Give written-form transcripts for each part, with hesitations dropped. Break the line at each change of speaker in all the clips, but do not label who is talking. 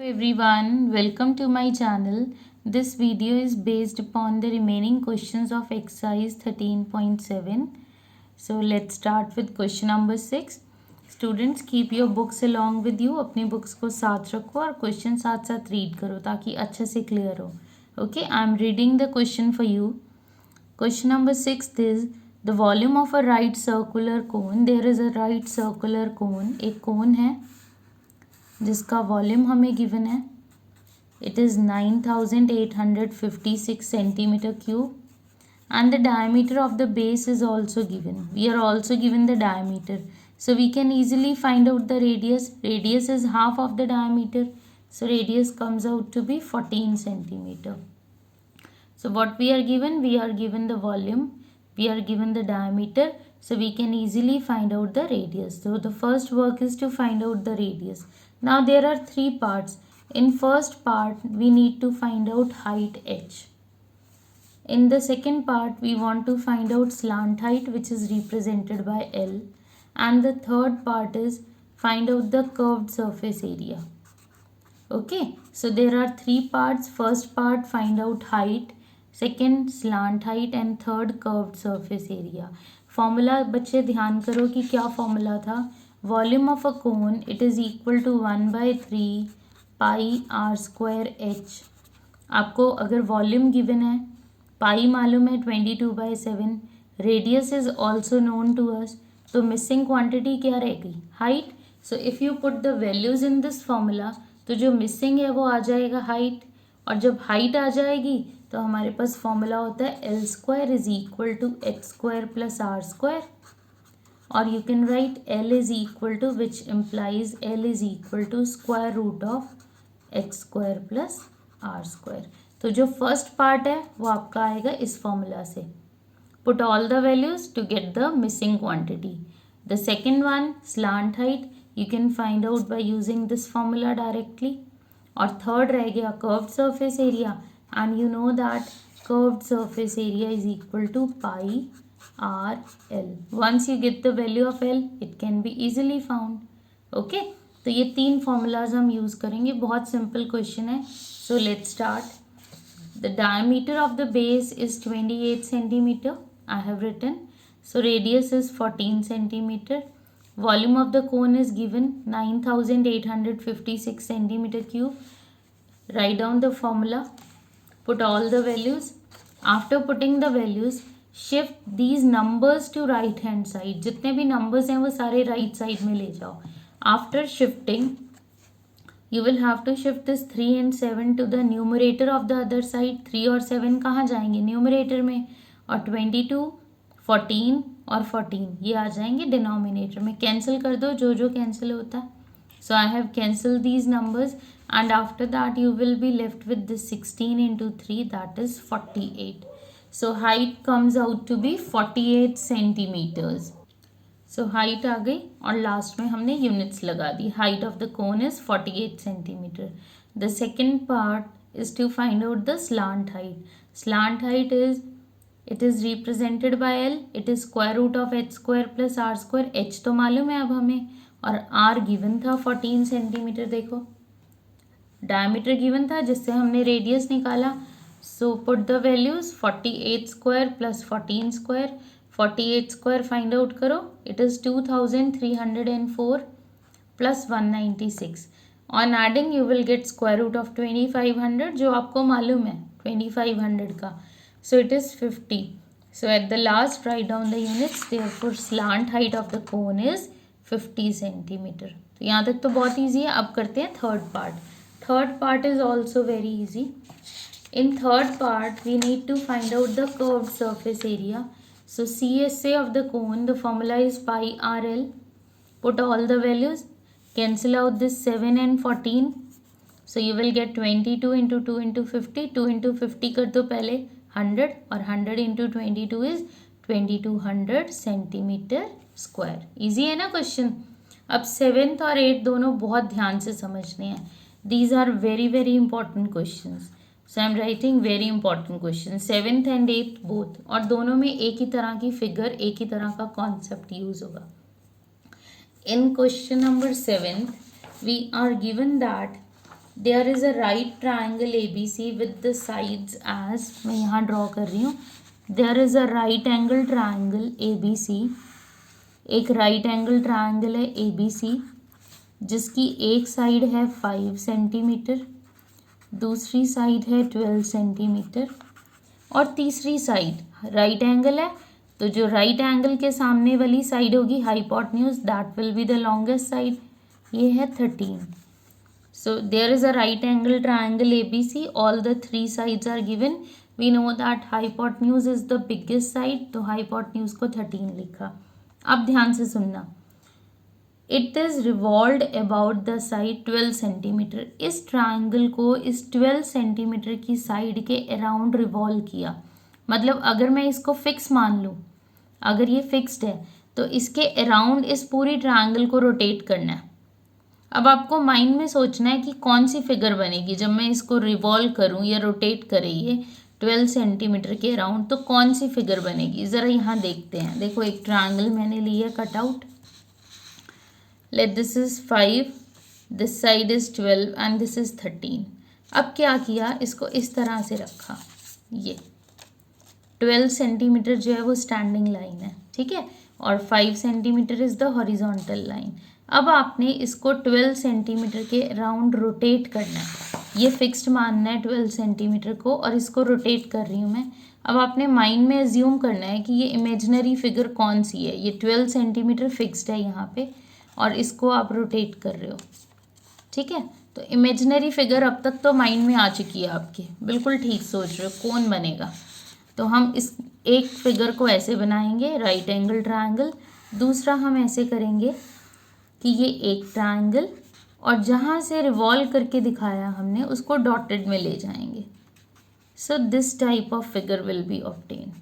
Everyone, welcome to my channel. This video is based upon the remaining questions of exercise 13.7. So let's start with question number 6. Students, keep your books along with you. अपनी books को साथ रखो और question साथ साथ read करो ताकि अच्छे से clear हो. Okay, I am reading the question for you. Question number 6 is the volume of a right circular cone. There is a right circular cone. एक cone है जिसका वॉल्यूम हमें गिवन है. It is 9856 centimetre cube and the diameter of the base is also given. We are also given the diameter. So we can easily find out the radius. Radius is half of the diameter. So radius comes out to be 14 centimeter. So what we are given? We are given the volume. We are given the diameter. So we can easily find out the radius. So the first work is to find out the radius. Now there are three parts. In first part, we need to find out height h. In the second part, we want to find out slant height, which is represented by L. And the third part is find out the curved surface area. Okay, so there are three parts. First part, find out height. Second, slant height. And third, curved surface area. Formula, बच्चे ध्यान करो कि क्या formula था. Volume of a cone, it is equal to 1/3 pi r square h. आपको अगर volume given है, पाई मालूम है 22/7, radius is also known to us, तो मिसिंग क्वांटिटी क्या रहेगी? Height. So if you put the values in this formula तो जो मिसिंग है वो आ जाएगा हाइट, और जब हाइट आ जाएगी तो हमारे पास फॉर्मूला होता है L square is equal to H square plus R square, और you can write L is equal to, which implies L is equal to square root of x square plus r square. तो जो first part है वो आपका आएगा इस formula से. Put all the values to get the missing quantity. The second one, slant height, you can find out by using this formula directly. और third रह गया curved surface area, and you know that curved surface area is equal to pi r l. Once you get the value of l, it can be easily found. Okay, तो ये तीन formulas हम use करेंगे. बहुत simple question है. So let's start. The diameter of the base is 28 centimeter. I have written. So radius is 14 centimeter. Volume of the cone is given 9856 centimeter cube. Write down the formula. Put all the values. After putting the values, shift these numbers to right hand side. जितने भी numbers हैं वो सारे right side में ले जाओ. After shifting, you will have to shift this 3 and 7 to the numerator of the other side. 3 और 7 कहाँ जाएंगे? Numerator में. और 22, 14 और 14 ये आ जाएंगे denominator में. Cancel कर दो जो जो cancel होता है. So I have cancelled these numbers, and after that you will be left with this 16 into 3, that is 48. So height comes out to be 48 centimeters. So height आ गई और लास्ट में हमने units लगा दी. Height of the cone is 48 centimeter. The second part is to find out the slant height. Slant height is, it is represented by L. It is square root of h square plus r square. h तो मालूम है अब हमें, और r given था 14 centimeter. देखो diameter given था जिससे हमने radius निकाला. So put the values 48 square plus 14 square. 48 square find out करो. It is 2304 plus 196. On adding you will get square root of 2500 जो आपको मालूम है 2500 का. So it is 50. So at the last write down the units. Therefore slant height of the cone is 50 centimeter. तो यहाँ तक तो बहुत easy है. अब करते हैं third part. Third part is also very easy. In third part, we need to find out the curved surface area. So CSA of the cone, the formula is pi RL. Put all the values. Cancel out this 7 and 14. So you will get 22 into 2 into 50. 2 into 50 कर दो पहले 100, और 100 into 22 is 2200 centimeter square. Easy है ना question? अब 7th और 8th दोनों बहुत ध्यान से समझने हैं. These are very very important questions. So I am writing very important question. 7th and 8th both, और दोनों में एक ही तरह की फिगर, एक ही तरह का कॉन्सेप्ट यूज होगा. In question number 7th, we are given that there is a right triangle A B C with the sides as, मैं यहाँ ड्रॉ कर रही हूँ, there is a right angle triangle A B C, एक right angle triangle है ए B सी जिसकी एक side है 5 सेंटीमीटर, दूसरी साइड है 12 सेंटीमीटर और तीसरी साइड राइट एंगल है, तो जो राइट एंगल के सामने वाली साइड होगी hypotenuse, that will be the longest side, ये है 13. So there is a right angle triangle ABC, all the 3 sides are given. We know that hypotenuse is the biggest side, तो hypotenuse को 13 लिखा. अब ध्यान से सुनना, it is revolved about the side 12 centimetre. इस ट्राइंगल को इस 12 सेंटीमीटर की साइड के अराउंड रिवॉल्व किया. मतलब अगर मैं इसको फिक्स मान लूँ, अगर ये फिक्स्ड है तो इसके अराउंड इस पूरी ट्राइंगल को रोटेट करना है. अब आपको माइंड में सोचना है कि कौन सी फिगर बनेगी जब मैं इसको रिवॉल्व करूँ या रोटेट करे ये 12 सेंटीमीटर के अराउंड, तो कौन सी फिगर बनेगी. ज़रा यहाँ देखते हैं. देखो एक ट्राइंगल मैंने लिया cutout. Let this is 5, this side is 12 and this is 13. अब क्या किया, इसको इस तरह से रखा. ये 12 सेंटीमीटर जो है वो स्टैंडिंग लाइन है, ठीक है, और 5 centimetre is the horizontal line. अब आपने इसको 12 सेंटीमीटर के अराउंड रोटेट करना है. ये फिक्स्ड मानना है 12 सेंटीमीटर को और इसको रोटेट कर रही हूँ मैं. अब आपने माइंड में एज्यूम करना है कि ये इमेजिनरी फिगर कौन सी है. ये 12 सेंटीमीटर फिक्स्ड है यहाँ पे और इसको आप रोटेट कर रहे हो, ठीक है. तो इमेजिनरी फिगर अब तक तो माइंड में आ चुकी है आपके, बिल्कुल ठीक सोच रहे हो कौन बनेगा. तो हम इस एक फिगर को ऐसे बनाएंगे, राइट एंगल ट्रायंगल. दूसरा हम ऐसे करेंगे कि ये एक ट्रायंगल और जहाँ से रिवॉल्व करके दिखाया हमने उसको डॉटेड में ले जाएंगे. So this type of figure will B obtain.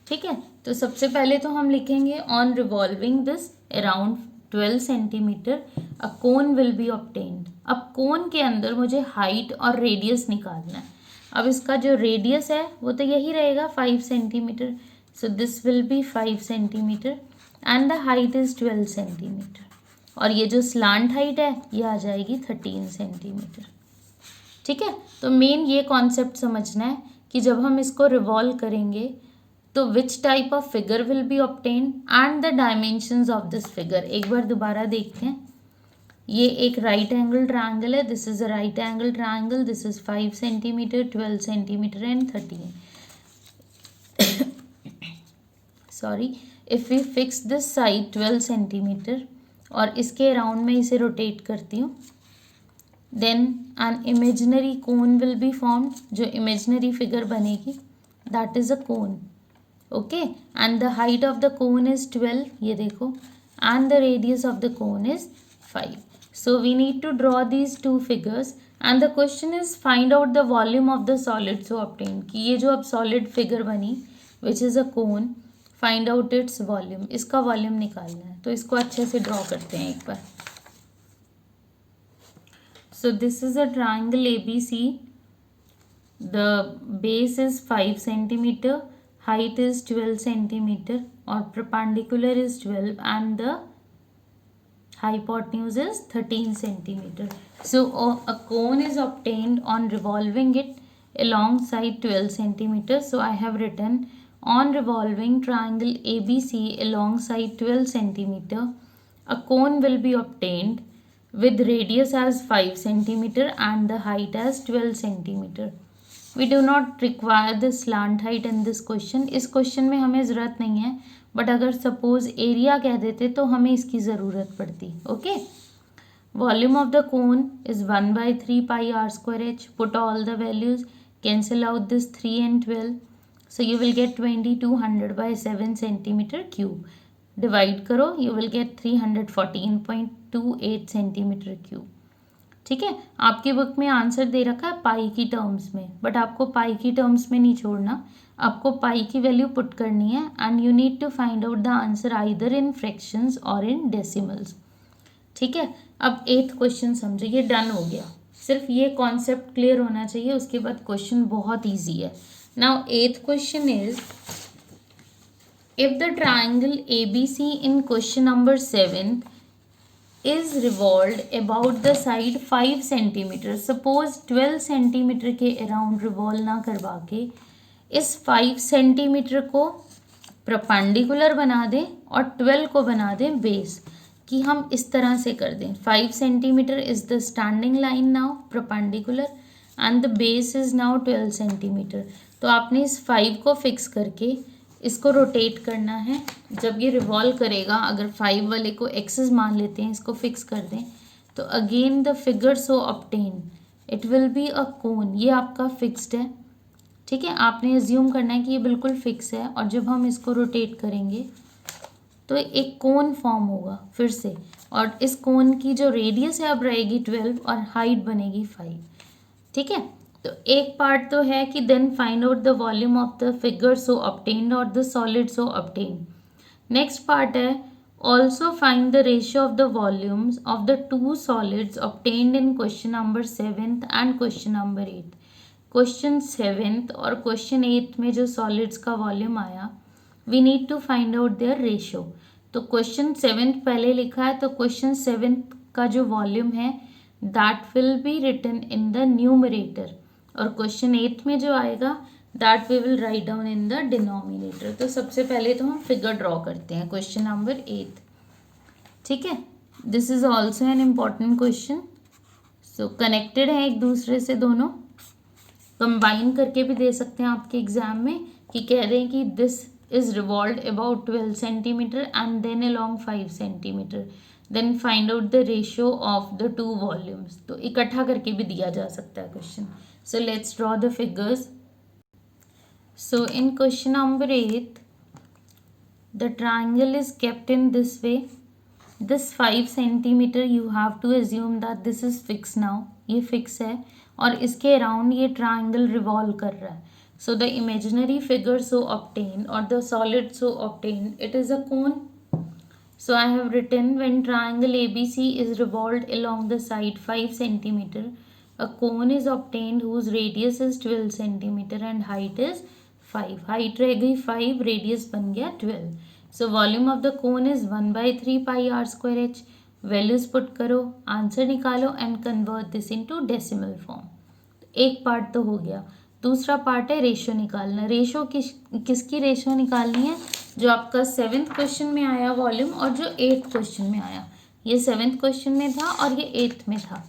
ठीक है, तो सबसे पहले तो हम लिखेंगे on revolving this around 12 centimetre a cone will be obtained. अब कोन के अंदर मुझे हाइट और रेडियस निकालना है. अब इसका जो रेडियस है वो तो यही रहेगा 5 centimetre. So this will be 5 centimetre and the height is 12 centimetre. और ये जो स्लांट हाइट है ये आ जाएगी 13 सेंटीमीटर. ठीक है, तो मेन ये कॉन्सेप्ट समझना है कि जब हम इसको रिवॉल्व करेंगे तो which type of figure will be obtained and the dimensions of this figure. एक बार दोबारा देखते हैं. ये एक राइट एंगल ट्रायंगल है. This is a right angle triangle. This is 5 centimetre, 12 centimetre and 13. Sorry, if we fix this side 12 centimetre और इसके अराउंड में इसे रोटेट करती हूँ, then an imaginary cone will be formed. जो इमेजिनरी फिगर बनेगी that is a cone. Okay, and the height of the cone is 12, ये देखो, and the radius of the cone is 5. So we need to draw these two figures and the question is find out the volume of the solid so obtain. कि ये जो अब solid figure बनी which is a cone, find out its volume. इसका volume निकालना है, तो इसको अच्छे से ड्रॉ करते हैं एक बार. So this is a triangle ABC. The base is 5 centimetre, height is 12 centimeter or perpendicular is 12 and the hypotenuse is 13 centimeter. So a cone is obtained on revolving it alongside 12 centimeter. So I have written on revolving triangle ABC alongside 12 centimeter, a cone will be obtained with radius as 5 centimeter and the height as 12 centimeter. We do not require the slant height in this question. इस question में हमें ज़रूरत नहीं है, but अगर suppose area कह देते तो हमें इसकी ज़रूरत पड़ती. Okay, volume of the cone is 1/3 pi r square h. Put all the values, cancel out this 3 and 12. So you will get 2200/7 centimetre cube. Divide करो, you will get 314.28 centimetre cube. ठीक है, आपकी बुक में answer दे रखा है पाई की terms में, but आपको पाई की टर्म्स में नहीं छोड़ना. आपको पाई की वैल्यू पुट करनी है and you need to find out the answer either in fractions और इन डेसिमल्स. ठीक है, अब 8th क्वेश्चन समझो. ये डन हो गया. सिर्फ ये कॉन्सेप्ट क्लियर होना चाहिए, उसके बाद क्वेश्चन बहुत ईजी है. Now 8th question is, if the triangle ABC in question number 7 is revolved about the side 5 centimetre. Suppose 12 centimetre के अराउंड रिवॉल्व ना करवा के इस 5 सेंटीमीटर को परपेंडिकुलर बना दें और 12 को बना दें बेस, कि हम इस तरह से कर दें. 5 centimetre is the standing line now perpendicular and the base is now 12 centimetre. तो आपने इस 5 को फिक्स करके इसको रोटेट करना है. जब ये रिवॉल्व करेगा, अगर 5 वाले को एक्सेस मान लेते हैं, इसको फिक्स कर दें, तो again the figure so obtain it will be a cone. ये आपका फिक्स्ड है, ठीक है. आपने एज्यूम करना है कि ये बिल्कुल फिक्स है, और जब हम इसको रोटेट करेंगे तो एक कोन फॉर्म होगा फिर से, और इस कोन की जो रेडियस है अब रहेगी 12 और हाइट बनेगी 5, ठीक है. तो एक पार्ट तो है कि then find out the volume of the figure so obtained और the solid so obtained. Next part है also find the ratio of the volumes of the two solids obtained in question number 7th and question number 8th. Question 7th और question 8th में जो solids का volume आया, we need to find out their ratio. तो question 7th पहले लिखा है, तो क्वेश्चन 7th का जो वॉल्यूम है that will be written in the numerator, और क्वेश्चन 8th में जो आएगा that we will write down in the denominator. तो सबसे पहले तो हम फिगर ड्रॉ करते हैं क्वेश्चन नंबर 8, ठीक है. This is also an important question. So connected है एक दूसरे से, दोनों कंबाइन करके भी दे सकते हैं आपके एग्जाम में, कि कह दें कि this is revolved about 12 centimetre and then along 5 centimetre, then find out the ratio of the two volumes. तो इकट्ठा करके भी दिया जा सकता है question. So let's draw the figures. So in question number 8, the triangle is kept in this way. This 5 centimeter you have to assume that this is fixed now. ये fix है, और इसके around ये triangle revolve कर रहा है. So the imaginary figure so obtained or the solid so obtained, it is a cone. So I have written when triangle ABC is revolved along the side 5 centimeter, a cone is obtained whose radius is 12 centimeter and height is 5. Height रह गई 5, radius बन गया 12. So volume of the cone is 1/3 pi r square h. Values put करो, answer निकालो and convert this into decimal form. एक part तो हो गया. दूसरा पार्ट है रेशियो निकालना. रेशियो किसकी रेशियो निकालनी है? जो आपका 7th क्वेश्चन में आया वॉल्यूम, और जो 8th क्वेश्चन में आया. ये 7th क्वेश्चन में था और ये 8th में था,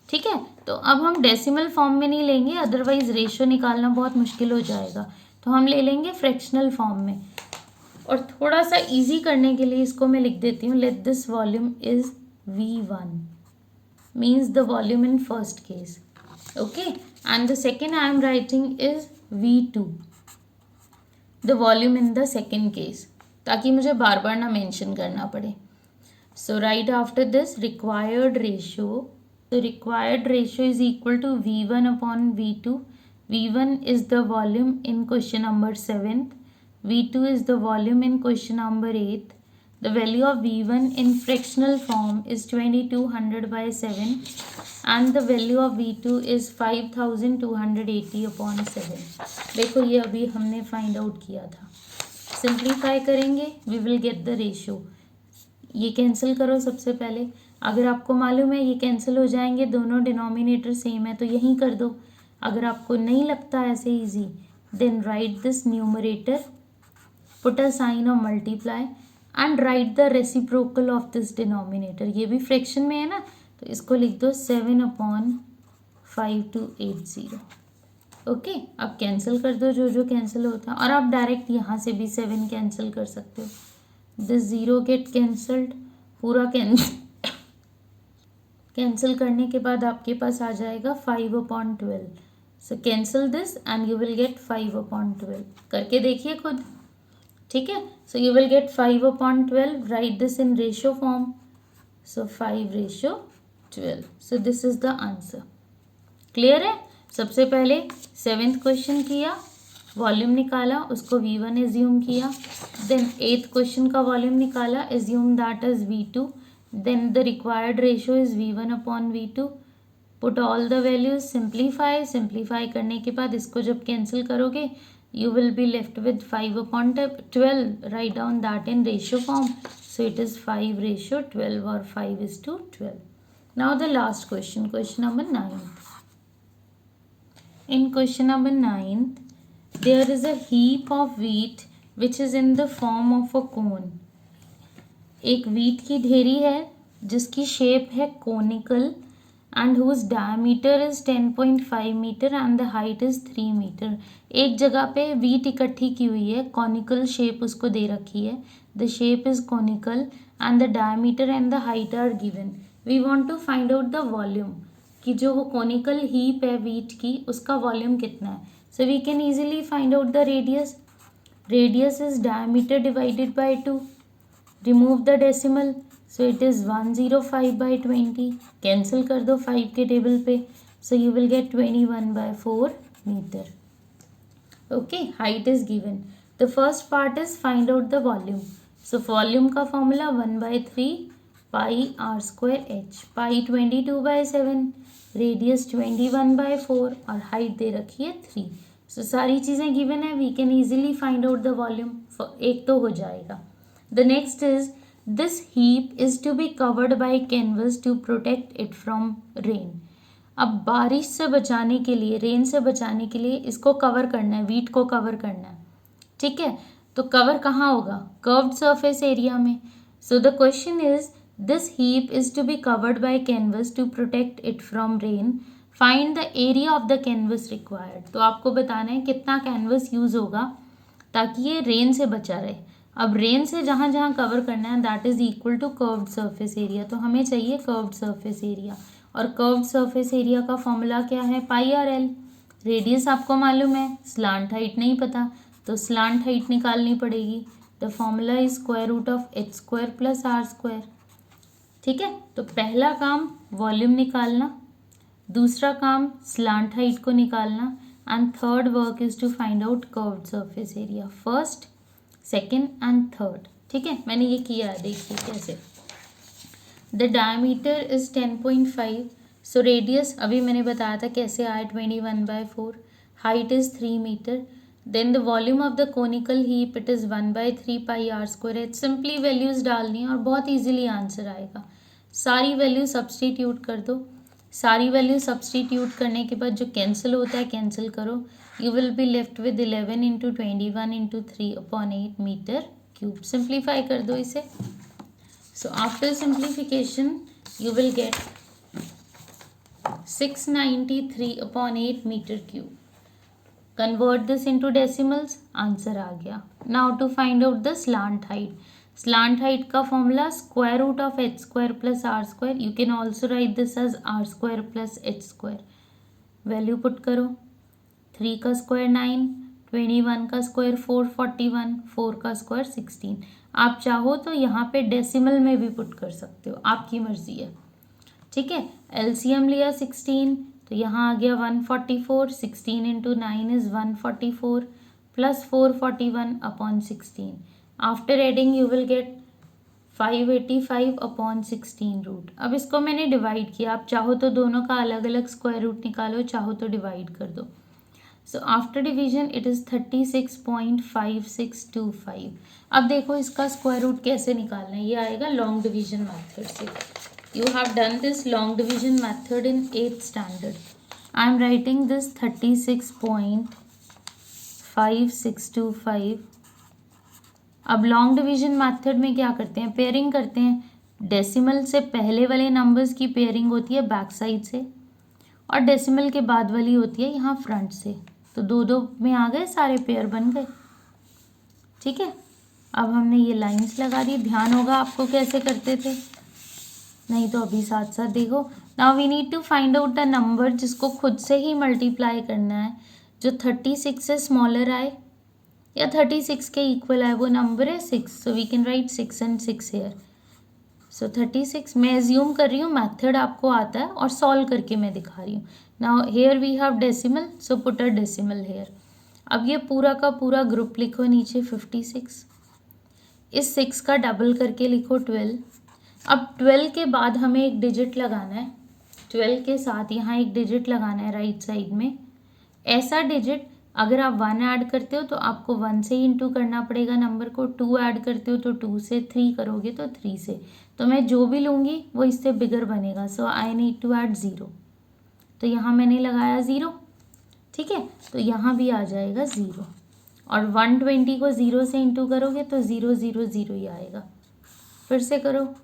ठीक है. तो अब हम डेसिमल फॉर्म में नहीं लेंगे, अदरवाइज रेशियो निकालना बहुत मुश्किल हो जाएगा. तो हम ले लेंगे फ्रैक्शनल फॉर्म में, और थोड़ा सा इजी करने के लिए इसको मैं लिख देती हूँ. Let this volume is V1, means the volume in first case, okay, and the second I am writing is V2, the volume in the second case, ताकि मुझे बार बार ना मेंशन करना पड़े. So write after this required ratio. The required ratio is equal to V1 upon V2. V1 is the volume in question number 7th. V2 is the volume in question number 8th. The value of V1 in fractional form is 2200 by 7 and the value of V2 is 5280 upon 7. देखो ये अभी हमने find out किया था. Simplify करेंगे, we will get the ratio. ये cancel करो सबसे पहले. अगर आपको मालूम है ये कैंसिल हो जाएंगे, दोनों डिनोमिनेटर सेम है, तो यहीं कर दो. अगर आपको नहीं लगता ऐसे easy, then write this numerator, put a sign of multiply and write the reciprocal of this denominator. ये भी फ्रैक्शन में है ना, तो इसको लिख दो 7/5280. ओके, अब कैंसिल कर दो जो जो कैंसिल होता है, और आप डायरेक्ट यहाँ से भी 7 कैंसिल कर सकते हो. दिस 0 गेट कैंसल्ड, पूरा कैंसिल करने के बाद आपके पास आ जाएगा 5/12. So cancel this and you will get 5/12. करके देखिए खुद, ठीक है. So you will get 5/12. Write this in ratio form. So 5/12. So this is the answer. Clear है. सबसे पहले 7th क्वेश्चन किया, वॉल्यूम निकाला, उसको V1 एज्यूम किया. देन 8th क्वेश्चन का वॉल्यूम निकाला, assume that is V2. Then the required ratio is V1 upon V2. Put all the values, simplify करने के बाद इसको जब कैंसिल करोगे you will be left with 5/12. Write down that in ratio form. So So it is 5:12 or 5:12. Now the last question, question number 9. In question number 9, there is a heap of wheat which is in the form of a cone. एक wheat की ढेरी है जिसकी shape है conical and whose diameter is 10.5 meter and the height is 3 meter. एक जगह पे wheat इकट्ठी की हुई है, conical shape उसको दे रखी है, the shape is conical and the diameter and the height are given. We want to find out the volume, कि जो वो conical heap है wheat की उसका volume कितना है. So we can easily find out the radius. Radius is diameter divided by 2. Remove the decimal. So it is 105/20. Cancel कर दो 5 के टेबल पे. So you will get 21/4 meter. Okay, height is given. The first part is find out the volume. So volume का formula 1/3 pi r square h. Pi 22/7. Radius 21/4 और height दे रखी है 3. So सारी चीज़ें given है. We can easily find out the volume. एक तो हो जाएगा. The next is this heap is to be covered by canvas to protect it from rain. अब बारिश से बचाने के लिए, रेन से बचाने के लिए इसको कवर करना है, वीट को कवर करना है. ठीक है, तो कवर कहाँ होगा? कर्व्ड सरफेस एरिया में. So the question is this heap is to be covered by canvas to protect it from rain. Find the area of the canvas required. तो आपको बताना है कितना कैनवस यूज होगा ताकि ये रेन से बचा रहे. अब रेन से जहाँ जहाँ कवर करना है that is equal to curved surface area. तो हमें चाहिए कर्व्ड सरफेस एरिया, और कर्व्ड सरफेस एरिया का फॉर्मूला क्या है? पाई आर एल. रेडियस आपको मालूम है, स्लांट हाइट नहीं पता, तो स्लांट हाइट निकालनी पड़ेगी. The formula is square root of H square plus R square. ठीक है, तो पहला काम वॉल्यूम निकालना, दूसरा काम स्लांट हाइट को निकालना, and third work is to find out curved surface area. First, second and third. ठीक है, मैंने ये किया है, देखिए कैसे. The diameter is 10.5. So radius अभी मैंने बताया था कैसे आया, 21/4. Height is 3 metre. Then the volume of the conical heap it is 1/3 pi R square H. Simply values डालनी है और बहुत ईजिली आंसर आएगा. सारी वैल्यू सब्सटीट्यूट कर दो. सारी वैल्यू सब्सटीट्यूट करने के बाद जो कैंसिल होता है कैंसिल करो. You will be left with 11 into 21 into 3/8 meter cube. Simplify कर दो इसे. So after simplification you will get 693/8 meter cube. Convert this into decimals. Answer आ गया. Now to find out the slant height. Slant height का formula square root of h square plus r square. You can also write this as r square plus h square. Value put करो. 3 का square 9, 21 का square 441, 4 का square 16. आप चाहो तो यहाँ पे डेसिमल में भी पुट कर सकते हो, आपकी मर्जी है. ठीक है, एलसीएम लिया 16, तो यहाँ आ गया 144. 16 into 9 is 144 plus 441/16. After adding you will get 585/16 root. अब इसको मैंने डिवाइड किया, आप चाहो तो दोनों का अलग अलग स्क्वायर रूट निकालो, चाहो तो डिवाइड कर दो. So after division it is 36.5625. अब देखो इसका स्क्वायर रूट कैसे निकालना है, ये आएगा लॉन्ग डिवीजन मेथड से. You have done this long division method in 8th standard. I am writing this 36.5625. अब लॉन्ग डिवीजन मेथड में क्या करते हैं? पेयरिंग करते हैं. डेसिमल से पहले वाले नंबर्स की पेयरिंग होती है बैक साइड से, और डेसिमल के बाद वाली होती है यहाँ फ्रंट से. तो 2-2 में आ गए, सारे पेयर बन गए. ठीक है, अब हमने ये लाइंस लगा दी. ध्यान होगा आपको कैसे करते थे, नहीं तो अभी साथ साथ देखो. Now we need to find out the number जिसको खुद से ही मल्टीप्लाई करना है, जो 36 से स्मॉलर आए या 36 के इक्वल आए. वो नंबर है 6. So we can write 6 and 6 here. So 36 मैं एज्यूम कर रही हूँ मेथड आपको आता है और सॉल्व करके मैं दिखा रही हूँ. Now here we have decimal, so put a decimal here. अब ये पूरा का पूरा ग्रुप लिखो नीचे 56. इस 6 का डबल करके लिखो 12. अब 12 के बाद हमें एक डिजिट लगाना है. 12 के साथ यहाँ एक डिजिट लगाना है राइट साइड में. ऐसा डिजिट अगर आप 1 ऐड करते हो तो आपको 1 से ही इंटू करना पड़ेगा नंबर को, 2 ऐड करते हो तो 2 से, 3 करोगे तो 3 से। तो मैं जो भी लूँगी वो इससे बिगर बनेगा, सो आई नीड टू ऐड 0। तो यहाँ मैंने लगाया 0, ठीक है, तो यहाँ भी आ जाएगा 0। और 120 को 0 से इंटू करोगे तो 0 0 0 ही आएगा। फिर से करो,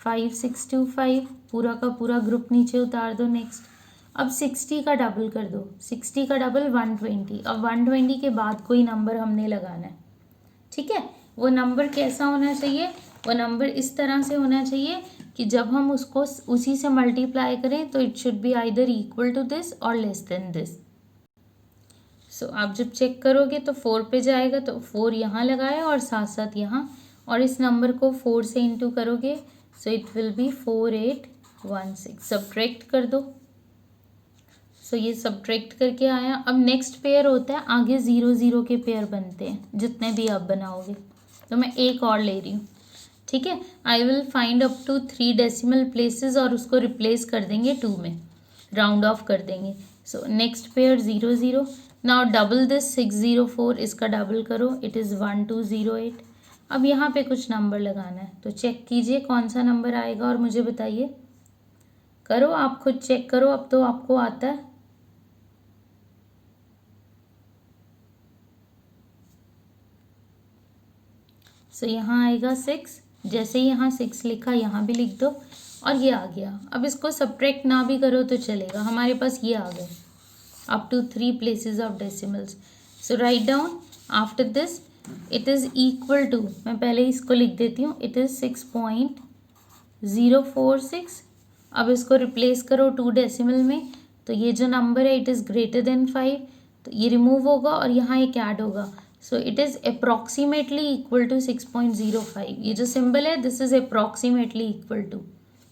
5 6 2 5, पूरा का पूरा ग्रुप नीचे उतार दो। नेक्स्ट अब 60 का डबल कर दो, 60 का डबल 120। अब 120 के बाद कोई नंबर हमने लगाना है, ठीक है। वो नंबर कैसा होना चाहिए, वो नंबर इस तरह से होना चाहिए कि जब हम उसको उसी से मल्टीप्लाई करें तो it should be either equal to this और लेस देन दिस। सो आप जब चेक करोगे तो 4 पे जाएगा, तो 4 यहाँ लगाया और साथ साथ यहाँ, और इस नंबर को 4 से इंटू करोगे, so it will B 4816। Subtract कर दो, सो ये सब्ट्रैक्ट करके आया। अब नेक्स्ट पेयर होता है, आगे 0 0 के पेयर बनते हैं जितने भी आप बनाओगे। तो मैं एक और ले रही हूँ, ठीक है। I will find up to 3 decimal places और उसको रिप्लेस कर देंगे 2 में, राउंड ऑफ कर देंगे। So next pair 0 0। Now double this 604, इसका डबल करो, इट इज़ 1208। अब यहाँ पे कुछ नंबर लगाना है, तो चेक कीजिए कौन सा नंबर आएगा और मुझे बताइए। करो, आप खुद चेक करो, अब तो आपको आता है। सो यहाँ आएगा 6, जैसे ही यहाँ 6 लिखा यहाँ भी लिख दो और ये आ गया। अब इसको सब्ट्रैक्ट ना भी करो तो चलेगा, हमारे पास ये आ गए up to 3 places of decimals. So write down after this it is equal to, मैं पहले इसको लिख देती हूँ, इट इज़ 6.046। अब इसको रिप्लेस करो 2 डेसिमल में, तो ये जो नंबर है इट इज़ ग्रेटर देन 5, तो ये रिमूव होगा और यहाँ एक ऐड होगा। So it is approximately equal to 6.05। ये जो सिंबल है this is approximately equal to,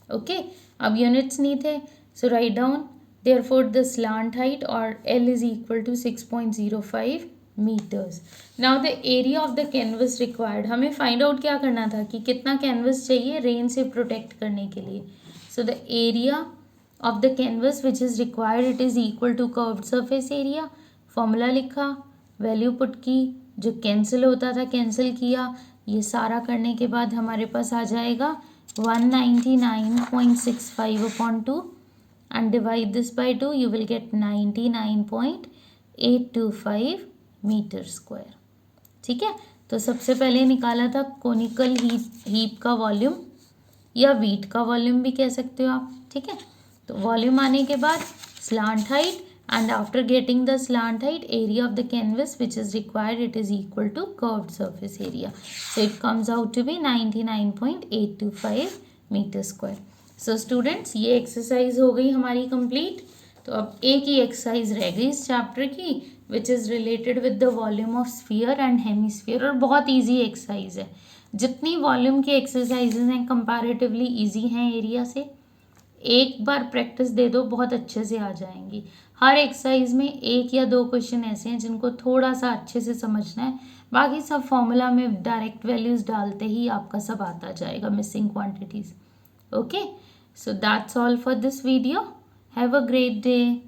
okay. अब यूनिट्स नहीं थे, so write down therefore the slant height और L is equal to 6.05 metres. Now the area of the canvas required, हमें find out क्या करना था कि कितना कैनवस चाहिए रेन से प्रोटेक्ट करने के लिए। So the area of the canvas which is required it is equal to curved surface area. Formula लिखा, वैल्यू पुट की, जो कैंसिल होता था कैंसिल किया, ये सारा करने के बाद हमारे पास आ जाएगा 199.65 upon 2 and divide this by 2, you will get 99.825 metre square, ठीक है। तो सबसे पहले निकाला था कोनिकल हीप का वॉल्यूम, या वीट का वॉल्यूम भी कह सकते हो आप, ठीक है। तो वॉल्यूम आने के बाद slant height, and after getting the slant height, area of the canvas which is required, it is equal to curved surface area. So it comes out to be 99.825 meter square. So students, ये exercise हो गई हमारी complete. तो अब एक ही exercise रह गई इस चैप्टर की, which is related with the volume of sphere and hemisphere, और बहुत ईजी एक्सरसाइज है। जितनी वॉल्यूम की एक्सरसाइजेज हैं कंपैरेटिवली ईजी हैं एरिया से। एक बार प्रैक्टिस दे दो, बहुत अच्छे से आ जाएंगी। हर एक्सरसाइज में 1 या 2 क्वेश्चन ऐसे हैं जिनको थोड़ा सा अच्छे से समझना है, बाकी सब फॉर्मूला में डायरेक्ट वैल्यूज डालते ही आपका सब आता जाएगा, missing quantities. Okay, so that's all for this video. Have a great day.